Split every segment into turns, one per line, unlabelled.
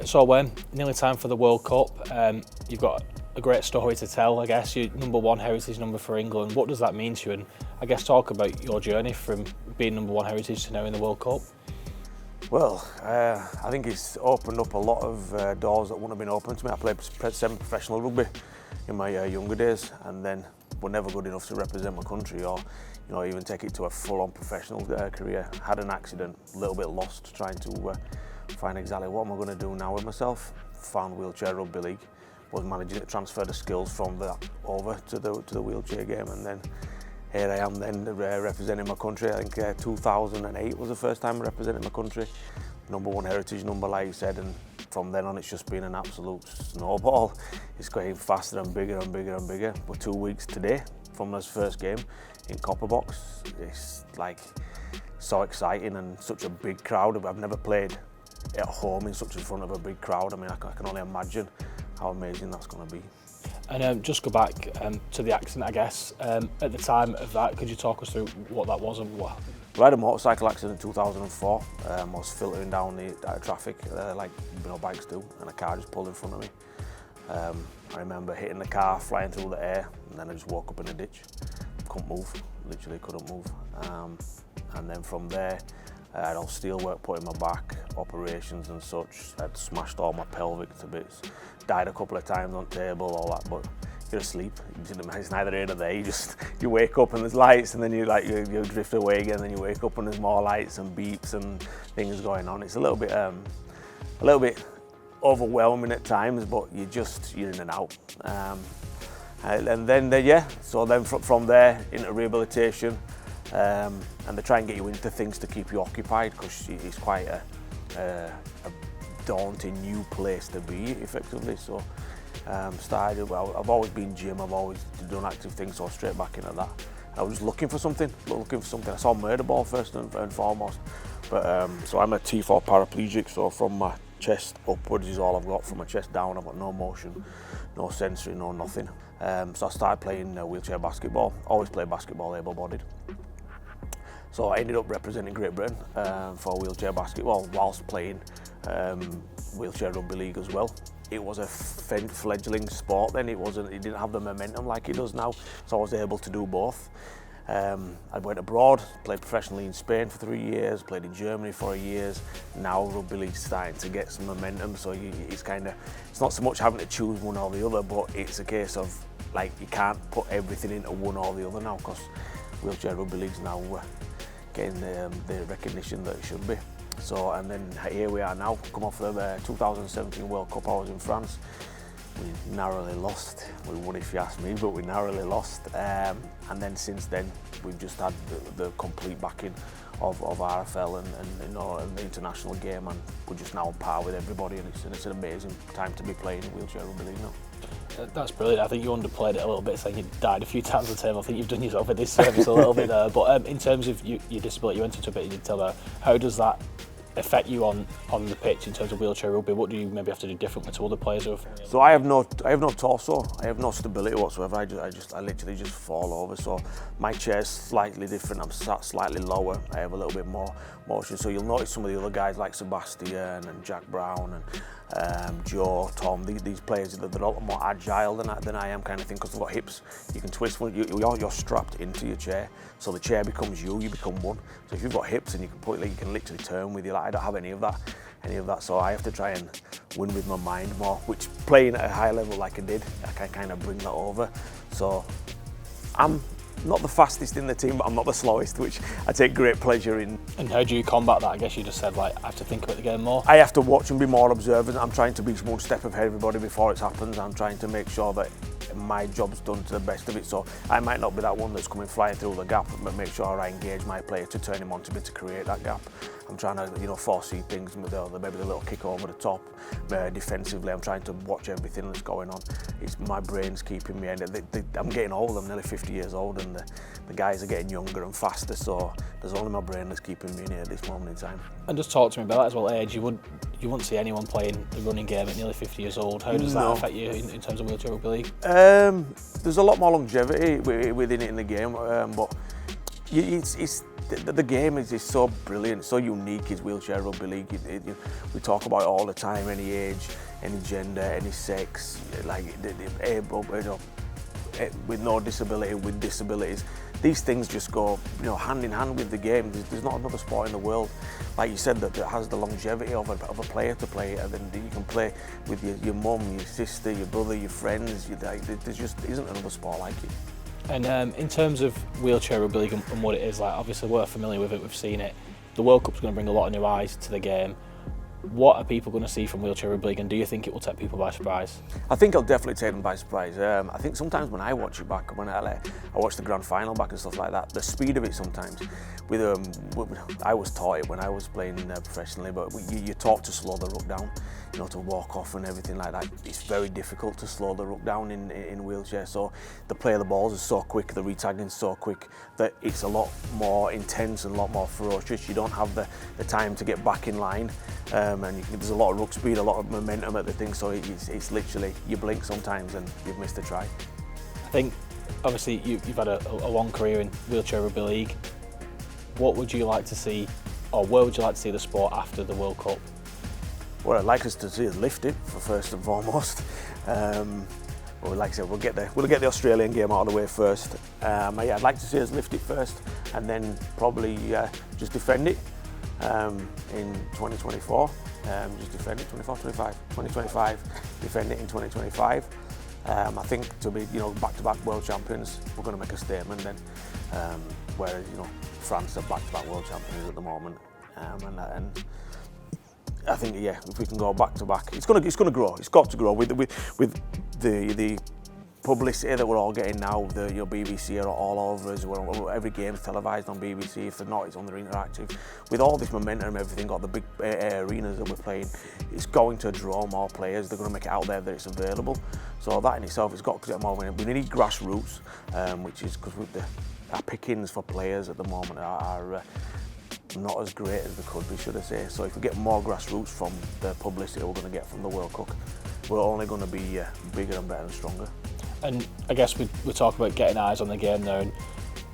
So Wayne, nearly time for the World Cup. You've got a great story to tell, I guess. Your #1 heritage number for England. What does that mean to you? And I guess talk about your journey from being #1 heritage to now in the World Cup.
Well, I think it's opened up a lot of doors that wouldn't have been open to me. I played semi-professional rugby in my younger days, and then were never good enough to represent my country or, even take it to a full-on professional career. Had an accident, a little bit lost, trying to find exactly what am I going to do now with myself. Found Wheelchair Rugby League, was managing to transfer the skills from that over to the wheelchair game, and then here I am then representing my country. I think 2008 was the first time I represented my country. #1 heritage number, like you said, and from then on it's just been an absolute snowball. It's getting faster and bigger and bigger and bigger. We're 2 weeks today from this first game in Copperbox. It's like so exciting and such a big crowd. I've never played at home in such in front of a big crowd. I mean, I can only imagine how amazing that's going to be.
And just go back to the accident, I guess. At the time of that, could you talk us through what that was and what happened?
I had a motorcycle accident in 2004. I was filtering down the traffic like bikes do, and a car just pulled in front of me. I remember hitting the car, flying through the air, and then I just woke up in a ditch. Couldn't move, literally couldn't move. And then from there, I had all steel work put in my back, operations and such. I'd smashed all my pelvic to bits. Died a couple of times on table, all that, but you're asleep. It's neither here nor there. You wake up and there's lights, and then you drift away again. Then you wake up and there's more lights and beeps and things going on. It's a little bit overwhelming at times, but you're in and out. And then so then from there into rehabilitation. And they try and get you into things to keep you occupied, because it's quite a daunting new place to be, effectively. So I've always been gym, I've always done active things, so straight back into that. I was looking for something. I saw murder ball first and foremost, but so I'm a T4 paraplegic, so from my chest upwards is all I've got. From my chest down I've got no motion, no sensory, no nothing. So I started playing wheelchair basketball. Always played basketball, able-bodied. So I ended up representing Great Britain for wheelchair basketball whilst playing Wheelchair Rugby League as well. It was a fledgling sport then. It didn't have the momentum like it does now, so I was able to do both. I went abroad, played professionally in Spain for 3 years, played in Germany for 8 years. Now rugby league's starting to get some momentum, so it's not so much having to choose one or the other, but it's a case of like you can't put everything into one or the other now, because Wheelchair Rugby League's now getting the recognition that it should be. So, and then here we are now, come off the 2017 World Cup. I was in France. We narrowly lost. We won, if you ask me, but we narrowly lost. And then since then, we've just had the complete backing of RFL and the international game, and we're just now on par with everybody, and it's an amazing time to be playing Wheelchair Rugby League now.
That's brilliant. I think you underplayed it a little bit, saying you died a few times on the table. I think you've done yourself a disservice a little bit there. But in terms of your disability, you went into a bit of detail there. How does that affect you on the pitch in terms of wheelchair rugby? What do you maybe have to do differently to other players who have?
So I have no torso. I have no stability whatsoever. I literally just fall over. So my chair's slightly different. I'm sat slightly lower. I have a little bit more motion. So you'll notice some of the other guys like Sebastian and Jack Brown and Joe, Tom. These players, they're a lot more agile than I am, kind of thing, because they've got hips. You can twist when you're strapped into your chair, so the chair becomes you become one. So if you've got hips and you can literally turn with you. Like, I don't have any of that. So I have to try and win with my mind more, which playing at a high level like I did, I can kind of bring that over. So I'm not the fastest in the team, but I'm not the slowest, which I take great pleasure in.
And how do you combat that? I guess you just said, like, I have to think about the game more.
I have to watch and be more observant. I'm trying to be one step ahead of everybody before it happens. I'm trying to make sure that my job's done to the best of it. So I might not be that one that's coming flying through the gap, but make sure I engage my player to turn him on to create that gap. I'm trying to, foresee things, maybe the little kick over the top. Defensively, I'm trying to watch everything that's going on. My brain's keeping me in. I'm getting old. I'm nearly 50 years old, and the guys are getting younger and faster. So there's only my brain that's keeping me in here at this moment in time.
And just talk to me about that as well. Age, you wouldn't see anyone playing the running game at nearly 50 years old. How does that affect you in terms of Wheelchair Rugby League?
There's a lot more longevity within it in the game, but The game is so brilliant, so unique. Is Wheelchair Rugby League. We talk about it all the time. Any age, any gender, any sex, like able, with no disability, with disabilities. These things just go, hand in hand with the game. There's not another sport in the world, like you said, that has the longevity of a player to play it, and then you can play with your mum, your sister, your brother, your friends. There just isn't another sport like it.
And in terms of Wheelchair Rugby League and what it is like, obviously we're familiar with it, we've seen it. The World Cup's going to bring a lot of new eyes to the game. What are people going to see from Wheelchair Rugby League, and do you think it will take people by surprise?
I think it'll definitely take them by surprise. I think sometimes when I watch it back, when I watch the grand final back and stuff like that, the speed of it sometimes, I was taught it when I was playing professionally, but you're taught to slow the ruck down, to walk off and everything like that. It's very difficult to slow the ruck down in wheelchair, so the play of the balls is so quick, the retagging is so quick that it's a lot more intense and a lot more ferocious. You don't have the time to get back in line. And there's a lot of ruck speed, a lot of momentum at the thing, so it's literally, you blink sometimes and you've missed a try.
I think, obviously, you've had a long career in Wheelchair Rugby League. What would you like to see, or where would you like to see the sport after the World Cup?
What I'd like us to see is lift it, for first and foremost. Well, like I said, we'll get the Australian game out of the way first. I'd like to see us lift it first, and then probably just defend it. In 2024, just defend it, 2025, defend it in 2025. I think to be, back-to-back world champions, we're going to make a statement then. Whereas, France are back-to-back world champions at the moment, and I think, if we can go back-to-back, it's going to grow. It's got to grow with the publicity that we're all getting now. The BBC are all over us. Every game's televised on BBC. If they're not, it's on their interactive. With all this momentum and everything, got the big arenas that we're playing, it's going to draw more players. They're going to make it out there that it's available. So that in itself, it's got to get more momentum. We need grassroots, which is because our pickings for players at the moment are not as great as they could be, should I say. So if we get more grassroots from the publicity we're going to get from the World Cup, we're only going to be bigger and better and stronger. And
I guess we talk about getting eyes on the game there, and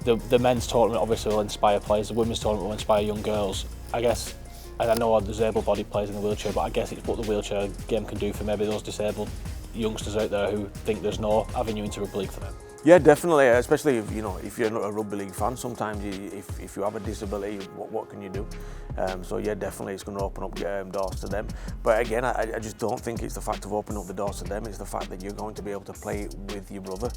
the men's tournament obviously will inspire players, the women's tournament will inspire young girls. I guess, and I know there's able-bodied players in the wheelchair, but I guess it's what the wheelchair game can do for maybe those disabled youngsters out there who think there's no avenue into rugby league for them.
Yeah, definitely. Especially if you're not a rugby league fan, sometimes if you have a disability, what can you do? So yeah, definitely, it's going to open up doors to them. But again, I just don't think it's the fact of opening up the doors to them. It's the fact that you're going to be able to play with your brother,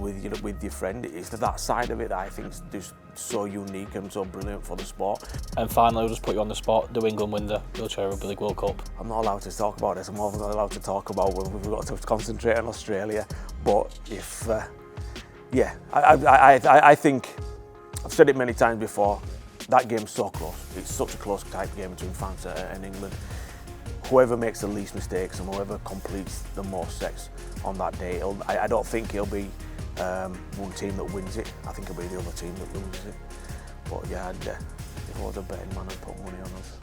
with your friend. It's that side of it that I think is just so unique and so brilliant for the sport.
And finally, I'll just put you on the spot. Do England win the Wheelchair Rugby League World Cup?
I'm not allowed to talk about this. I'm not allowed to talk about when we've got to concentrate on Australia. But if yeah, I think, I've said it many times before, that game's so close. It's such a close type game between France and England. Whoever makes the least mistakes and whoever completes the most sets on that day, I don't think it'll be one team that wins it. I think it'll be the other team that loses it. But yeah, if I was a betting man, I'd put money on us.